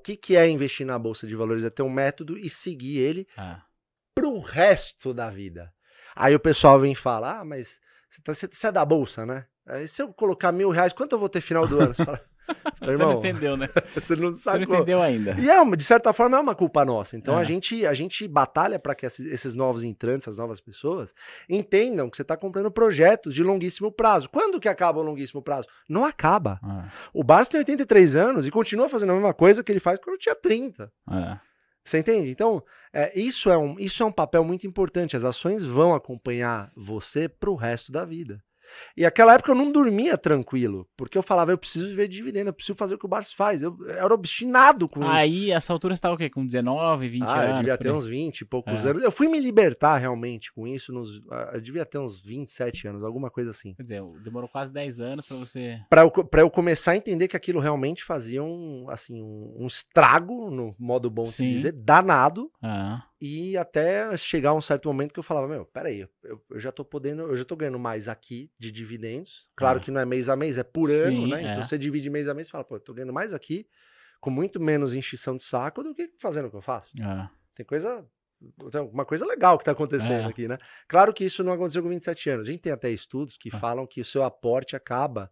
que é investir na Bolsa de Valores? É ter um método e seguir ele pro resto da vida. Aí o pessoal vem falar, mas você é da Bolsa, né? Aí se eu colocar R$1.000, quanto eu vou ter final do ano? Você fala, Você não entendeu, né? Você não Você não entendeu ainda. E de certa forma é uma culpa nossa. Então a gente batalha para que esses novos entrantes, as novas pessoas, entendam que você está comprando projetos de longuíssimo prazo. Quando que acaba o longuíssimo prazo? Não acaba. O Barça tem 83 anos e continua fazendo a mesma coisa que ele faz quando tinha 30. Você entende? Então, isso é um papel muito importante. As ações vão acompanhar você pro resto da vida. E naquela época eu não dormia tranquilo, porque eu falava, eu preciso viver de dividendo, eu preciso fazer o que o Barça faz. Eu era obstinado com isso. Aí, essa altura você estava o quê? Com 19, 20 anos? Eu devia ter uns 20 e poucos anos. Eu fui me libertar realmente com isso, eu devia ter uns 27 anos, alguma coisa assim. Quer dizer, demorou quase 10 anos pra você... Pra eu começar a entender que aquilo realmente fazia um estrago, no modo bom de se dizer, danado. E até chegar a um certo momento que eu falava, peraí, eu já tô ganhando mais aqui de dividendos. Claro que não é mês a mês, é por ano, né? Então você divide mês a mês e fala, eu tô ganhando mais aqui, com muito menos enchição de saco do que fazendo o que eu faço. Tem uma coisa legal que tá acontecendo aqui, né? Claro que isso não aconteceu com 27 anos. A gente tem até estudos que falam que o seu aporte acaba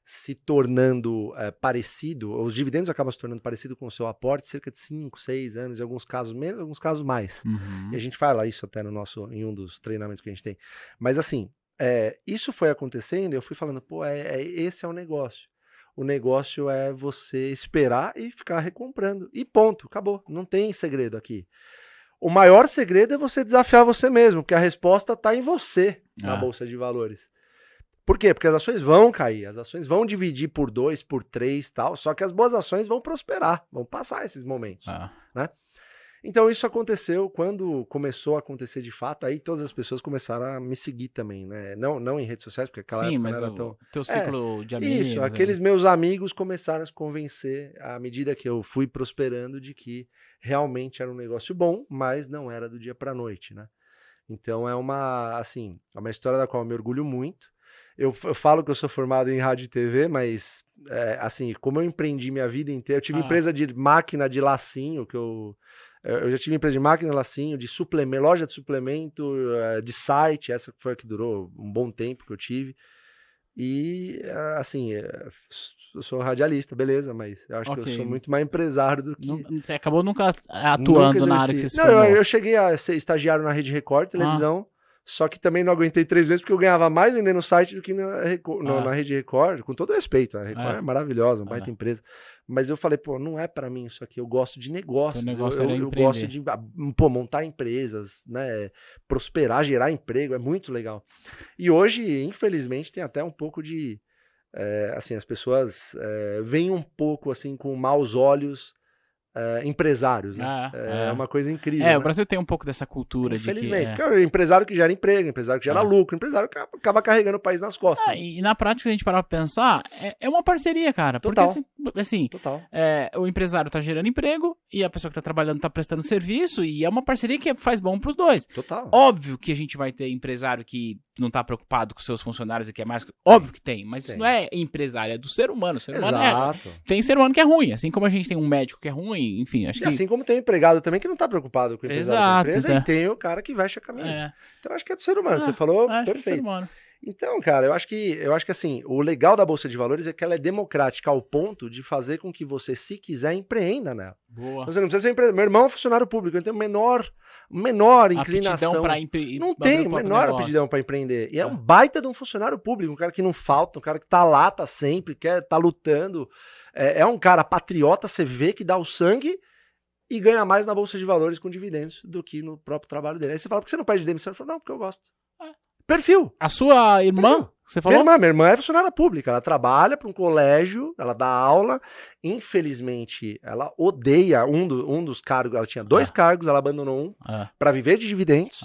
se tornando parecido, os dividendos acabam se tornando parecido com o seu aporte cerca de 5, 6 anos, em alguns casos menos, em alguns casos mais. E a gente fala isso até em um dos treinamentos que a gente tem. Mas assim, isso foi acontecendo e eu fui falando, esse é o negócio. O negócio é você esperar e ficar recomprando. E ponto, acabou. Não tem segredo aqui. O maior segredo é você desafiar você mesmo, porque a resposta está em você na Bolsa de Valores. Por quê? Porque as ações vão cair, as ações vão dividir por 2, por 3 e tal, só que as boas ações vão prosperar, vão passar esses momentos, né? Então isso aconteceu quando começou a acontecer de fato, aí todas as pessoas começaram a me seguir também, né? Não em redes sociais, porque aquela época não era tão... teu ciclo de amigos... Isso, aqueles meus amigos começaram a se convencer, à medida que eu fui prosperando, de que realmente era um negócio bom, mas não era do dia pra noite, né? Então é uma história da qual eu me orgulho muito. Eu falo que eu sou formado em rádio e TV, mas, como eu empreendi minha vida inteira, eu tive empresa de máquina de lacinho, eu já tive empresa de máquina de lacinho, de suplemento, loja de suplemento, de site, essa foi a que durou um bom tempo que eu tive. E, eu sou radialista, beleza, mas eu acho que eu sou muito mais empresário do que... Você acabou nunca atuando na área que você se formou. Eu cheguei a ser estagiário na Rede Record, televisão, só que também não aguentei 3 meses, porque eu ganhava mais vendendo no site do que na Rede Record, com todo respeito. A Record é maravilhosa, uma baita empresa. Mas eu falei, não é pra mim isso aqui, eu gosto de negócios. Eu gosto de montar empresas, né, prosperar, gerar emprego, é muito legal. E hoje, infelizmente, tem até um pouco de... as pessoas veem um pouco assim com maus olhos empresários, né? É uma coisa incrível. O Brasil tem um pouco dessa cultura. Infelizmente, porque é o empresário que gera emprego, empresário que gera lucro, empresário que acaba carregando o país nas costas. E na prática, se a gente parar pra pensar, é uma parceria, cara. Total. Porque assim, o empresário tá gerando emprego e a pessoa que tá trabalhando tá prestando serviço e é uma parceria que faz bom pros dois. Total. Óbvio que a gente vai ter empresário que não tá preocupado com seus funcionários e que é mais... Óbvio que tem, mas isso não é empresário, é do ser humano. O ser humano tem ser humano que é ruim, assim como a gente tem um médico que é ruim, enfim, acho que... Assim como tem um empregado também que não tá preocupado com o empresário da empresa, e tem o cara que veste a camisa. Então acho que é do ser humano, você falou perfeito. Do ser humano. Então, cara, eu acho que assim, o legal da Bolsa de Valores é que ela é democrática ao ponto de fazer com que você, se quiser, empreenda nela. Boa. Você não precisa ser empreendedor. Meu irmão é funcionário público, ele tem menor inclinação. Não tem menor aptidão para empreender. E é um baita de um funcionário público, um cara que não falta, um cara que tá lá, tá sempre, tá lutando. É um cara patriota, você vê que dá o sangue e ganha mais na Bolsa de Valores com dividendos do que no próprio trabalho dele. Aí você fala, por que você não pede demissão? Ele fala, não, porque eu gosto. Perfil. A sua irmã, você falou? Minha irmã é funcionária pública, ela trabalha para um colégio, ela dá aula, infelizmente ela odeia um dos cargos, ela tinha 2 cargos, ela abandonou um para viver de dividendos,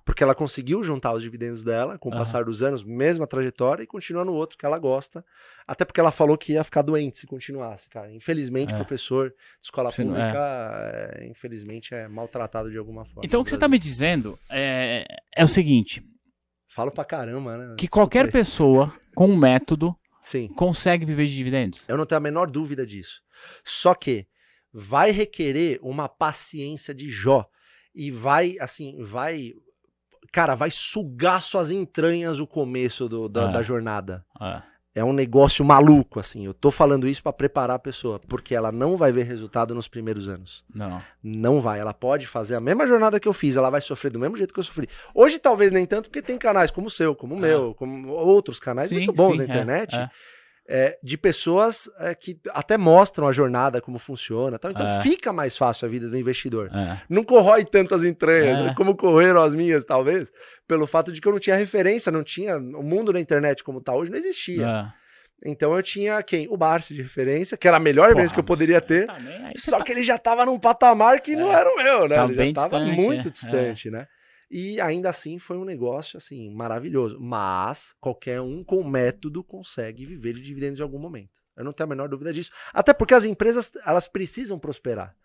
porque ela conseguiu juntar os dividendos dela com o passar dos anos, mesma trajetória, e continua no outro que ela gosta, até porque ela falou que ia ficar doente se continuasse, cara. Infelizmente, professor de escola pública, infelizmente, é maltratado de alguma forma. Então o que você está me dizendo é o seguinte... Falo pra caramba, né? Que qualquer pessoa com um método Sim. consegue viver de dividendos? Eu não tenho a menor dúvida disso. Só que vai requerer uma paciência de Jó. E vai sugar suas entranhas o começo da jornada. É um negócio maluco, assim. Eu tô falando isso para preparar a pessoa, porque ela não vai ver resultado nos primeiros anos. Não vai. Ela pode fazer a mesma jornada que eu fiz, ela vai sofrer do mesmo jeito que eu sofri. Hoje talvez nem tanto, porque tem canais como o seu, como o meu, como outros canais muito bons na internet. De pessoas que até mostram a jornada, como funciona. Tal. Então fica mais fácil a vida do investidor. Não corrói tanto as entranhas, como correram as minhas, talvez, pelo fato de que eu não tinha referência, não tinha... O mundo da internet como está hoje não existia. Então eu tinha o Barsi de referência, que era a melhor referência que eu poderia ter, só que ele já estava num patamar que não era o meu, né? Ele já estava muito distante, né? E ainda assim foi um negócio assim maravilhoso. Mas qualquer um com método consegue viver de dividendos em algum momento. Eu não tenho a menor dúvida disso. Até porque as empresas, elas precisam prosperar.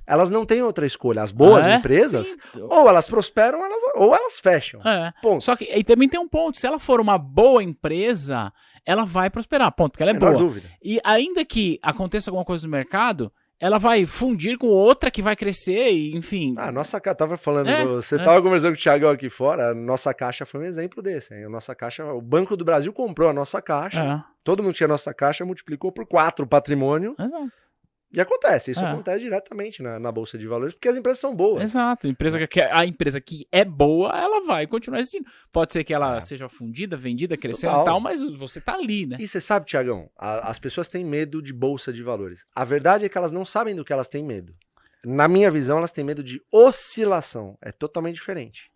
Elas não têm outra escolha. As boas empresas, ou elas prosperam, ou elas fecham. Ponto. Só que aí também tem um ponto. Se ela for uma boa empresa, ela vai prosperar. Ponto. Porque ela é boa. Dúvida. E ainda que aconteça alguma coisa no mercado, ela vai fundir com outra que vai crescer, e, enfim. Nossa caixa, tava falando, você tava conversando com o Thiagão aqui fora, a nossa caixa foi um exemplo desse. Hein? A nossa caixa, o Banco do Brasil comprou a nossa caixa, todo mundo tinha a nossa caixa, multiplicou por 4 o patrimônio. Exato. E acontece, isso acontece diretamente na Bolsa de Valores, porque as empresas são boas. Exato, a empresa que é boa, ela vai continuar existindo. Pode ser que ela seja fundida, vendida, crescendo e tal, mas você tá ali, né? E você sabe, Thiagão, as pessoas têm medo de Bolsa de Valores. A verdade é que elas não sabem do que elas têm medo. Na minha visão, elas têm medo de oscilação. É totalmente diferente.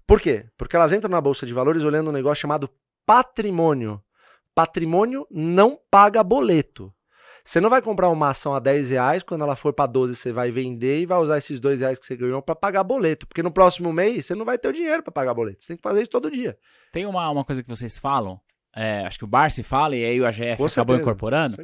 Por quê? Porque elas entram na Bolsa de Valores olhando um negócio chamado patrimônio. Patrimônio não paga boleto. Você não vai comprar uma ação a R$10, quando ela for para 12 você vai vender e vai usar esses R$2 que você ganhou para pagar boleto, porque no próximo mês você não vai ter o dinheiro para pagar boleto, você tem que fazer isso todo dia. Tem uma coisa que vocês falam, acho que o Barsi fala e aí o AGF acabou incorporando,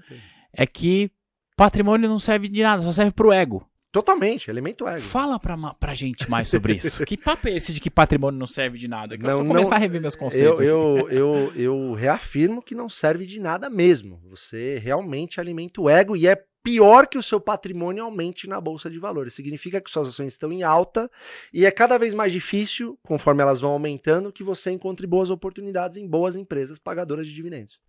é que patrimônio não serve de nada, só serve pro ego. Totalmente, alimenta o ego. Fala pra gente mais sobre isso. Que papo é esse de que patrimônio não serve de nada? Eu vou começar a rever meus conceitos. Eu reafirmo que não serve de nada mesmo. Você realmente alimenta o ego e é pior que o seu patrimônio aumente na Bolsa de Valores. Significa que suas ações estão em alta e é cada vez mais difícil, conforme elas vão aumentando, que você encontre boas oportunidades em boas empresas pagadoras de dividendos.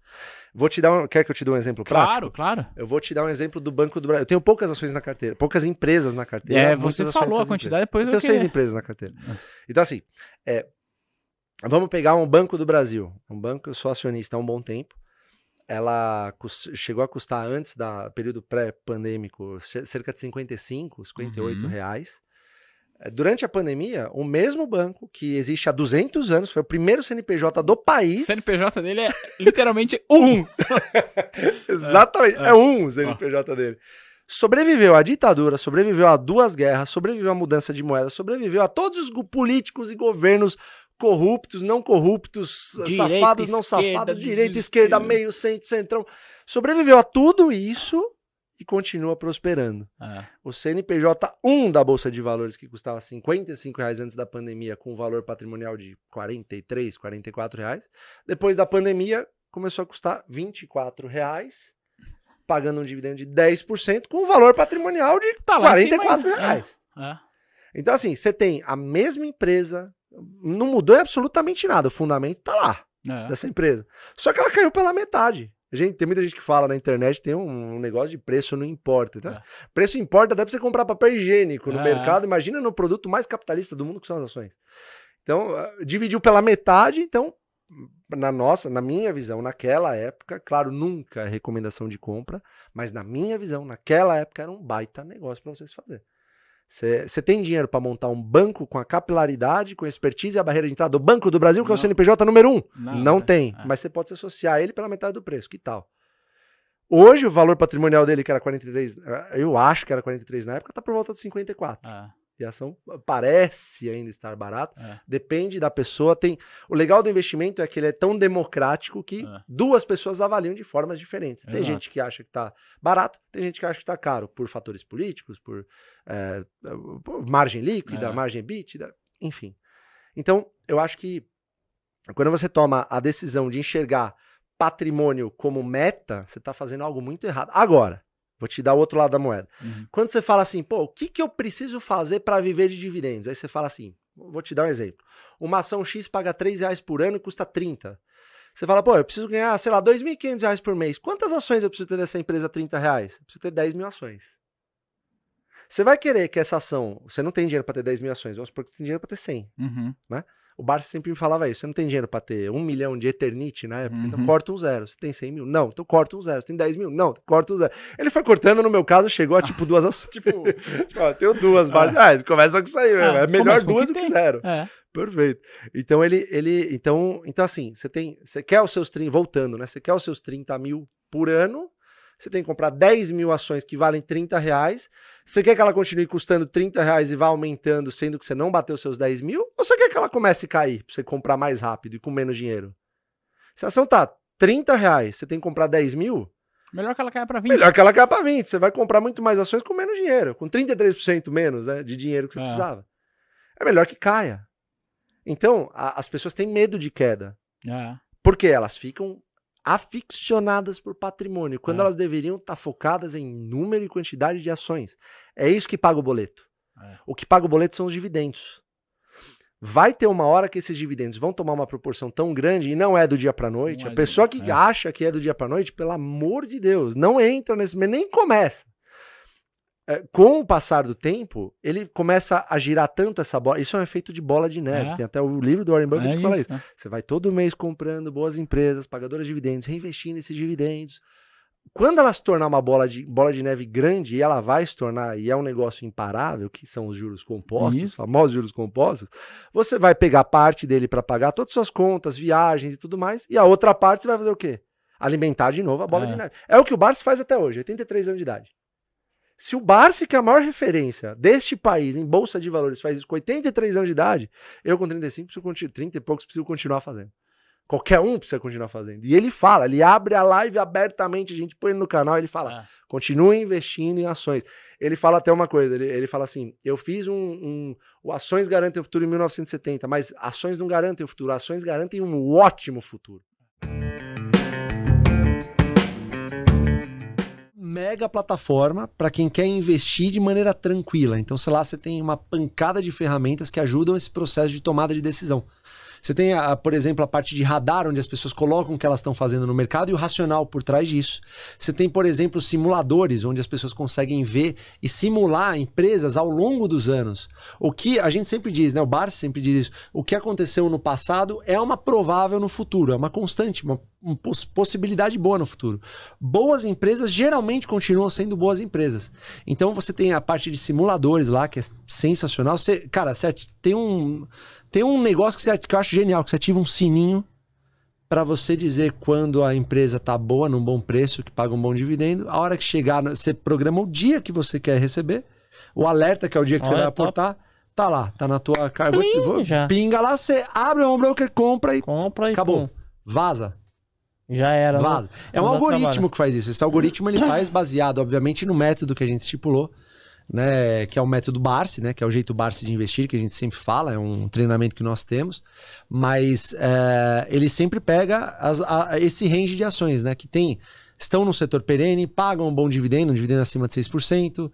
Vou te dar quer que eu te dê um exemplo prático? Claro. Eu vou te dar um exemplo do Banco do Brasil. Eu tenho poucas ações na carteira, poucas empresas na carteira. Você falou a quantidade, depois eu tenho 6 empresas na carteira. Então assim, vamos pegar um Banco do Brasil. Um banco, eu sou acionista há um bom tempo. Ela chegou a custar, antes do período pré-pandêmico, cerca de 55, 58 reais. Durante a pandemia, o mesmo banco, que existe há 200 anos, foi o primeiro CNPJ do país. O CNPJ dele é literalmente um. Exatamente, é um o CNPJ dele. Sobreviveu à ditadura, sobreviveu a 2 guerras, sobreviveu à mudança de moeda, sobreviveu a todos os políticos e governos corruptos, não corruptos, direita, safados, não safados, direita, esquerda, meio, centro, centrão. Sobreviveu a tudo isso e continua prosperando. O CNPJ 1 da Bolsa de Valores, que custava R$55 antes da pandemia, com valor patrimonial de R$43, R$44, depois da pandemia começou a custar R$24, pagando um dividendo de 10%, com um valor patrimonial de R$44. Então assim, você tem a mesma empresa, não mudou absolutamente nada, o fundamento tá lá, dessa empresa. Só que ela caiu pela metade. Tem muita gente que fala na internet, tem um negócio de preço não importa. Tá? Preço importa até pra você comprar papel higiênico no mercado, imagina no produto mais capitalista do mundo, que são as ações. Então, dividiu pela metade, então, na minha visão, naquela época, claro, nunca é recomendação de compra, mas na minha visão, naquela época, era um baita negócio para vocês fazerem. Você tem dinheiro para montar um banco com a capilaridade, com a expertise e a barreira de entrada do Banco do Brasil, que é o CNPJ número 1? Não tem, mas você pode se associar a ele pela metade do preço. Que tal? Hoje, o valor patrimonial dele, que era 43, eu acho que era 43 na época, está por volta de 54. E a ação parece ainda estar barata. Depende da pessoa. O legal do investimento é que ele é tão democrático que 2 pessoas avaliam de formas diferentes. Tem gente que acha que está barato, tem gente que acha que está caro, por fatores políticos, por margem líquida, margem EBITDA, enfim. Então, eu acho que quando você toma a decisão de enxergar patrimônio como meta, você está fazendo algo muito errado. Agora, Vou te dar o outro lado da moeda. Quando você fala assim, pô, o que eu preciso fazer para viver de dividendos? Aí você fala assim, vou te dar um exemplo. Uma ação X paga R$3 por ano e custa 30. Você fala, pô, eu preciso ganhar, sei lá, R$2.500 por mês. Quantas ações eu preciso ter dessa empresa R$30? Eu preciso ter 10 mil ações. Você vai querer que essa ação... Você não tem dinheiro para ter 10 mil ações, vamos supor que você tem dinheiro para ter 100. Né? O Barsi sempre me falava isso. Você não tem dinheiro para ter 1 milhão de Eternity na época, então corta um zero. Você tem 100 mil? Não, então corta um zero. Você tem 10 mil? Não, corta um zero. Ele foi cortando, no meu caso, chegou a tipo 2 ações. Ó, tenho 2 Barsi. Começa com isso aí, é melhor 2 do que 0. Perfeito. Então, então assim, você quer os seus 30, voltando, né? Você quer os seus 30 mil por ano, você tem que comprar 10 mil ações que valem R$30. Você quer que ela continue custando R$30 e vá aumentando, sendo que você não bateu seus 10 mil? Ou você quer que ela comece a cair para você comprar mais rápido e com menos dinheiro? Se a ação tá R$30, você tem que comprar 10 mil? Melhor que ela caia para 20. Melhor que ela caia para 20. Você vai comprar muito mais ações com menos dinheiro, com 33% menos, né, de dinheiro que você precisava. É melhor que caia. Então, as pessoas têm medo de queda. Porque elas ficam aficionadas por patrimônio, quando elas deveriam estar focadas em número e quantidade de ações. É isso que paga o boleto. O que paga o boleto são os dividendos. Vai ter uma hora que esses dividendos vão tomar uma proporção tão grande, e não é do dia para noite. A pessoa que acha que é do dia para noite, pelo amor de Deus, não entra nesse, nem começa. Com o passar do tempo, ele começa a girar tanto essa bola. Isso é um efeito de bola de neve. Tem até o livro do Warren Buffett que fala isso. Você vai todo mês comprando boas empresas, pagadoras de dividendos, reinvestindo esses dividendos. Quando ela se tornar uma bola de neve grande, e ela vai se tornar, e é um negócio imparável, que são os juros compostos, os famosos juros compostos, você vai pegar parte dele para pagar todas as suas contas, viagens e tudo mais, e a outra parte você vai fazer o quê? Alimentar de novo a bola de neve. É o que o Barsi faz até hoje, 83 anos de idade. Se o Barsi, que é a maior referência deste país em bolsa de valores, faz isso com 83 anos de idade, eu com 35, 30 e poucos, preciso continuar fazendo. Qualquer um precisa continuar fazendo. E ele fala, ele abre a live abertamente, a gente põe ele no canal, ele fala, continue investindo em ações. Ele fala até uma coisa, ele fala assim, eu fiz o Ações Garantem o Futuro em 1970, mas ações não garantem o futuro, ações garantem um ótimo futuro. Mega plataforma para quem quer investir de maneira tranquila. Então, sei lá, você tem uma pancada de ferramentas que ajudam esse processo de tomada de decisão. Você tem, por exemplo, a parte de radar, onde as pessoas colocam o que elas estão fazendo no mercado e o racional por trás disso. Você tem, por exemplo, simuladores, onde as pessoas conseguem ver e simular empresas ao longo dos anos. O que a gente sempre diz, né? O Barsi sempre diz isso. O que aconteceu no passado é uma provável no futuro, é uma constante, uma possibilidade boa no futuro. Boas empresas geralmente continuam sendo boas empresas. Então você tem a parte de simuladores lá, que é sensacional. Você tem um negócio que eu acho genial, que você ativa um sininho para você dizer quando a empresa tá boa, num bom preço, que paga um bom dividendo. A hora que chegar, você programa o dia que você quer receber, o alerta, que é o dia que você vai aportar, tá lá, tá na tua carga. Pinga lá, você abre o broker, compra e acabou. Vaza. Já era. Vaza. É um algoritmo que faz isso. Esse algoritmo ele faz baseado, obviamente, no método que a gente estipulou, né, que é o método Barsi, né, que é o jeito Barsi de investir, que a gente sempre fala, é um treinamento que nós temos, mas ele sempre pega esse range de ações, né, que estão no setor perene, pagam um bom dividendo, um dividendo acima de 6%,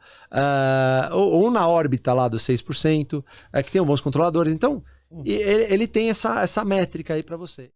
ou na órbita lá dos 6%, que tem bons controladores. Então, ele tem essa métrica aí para você.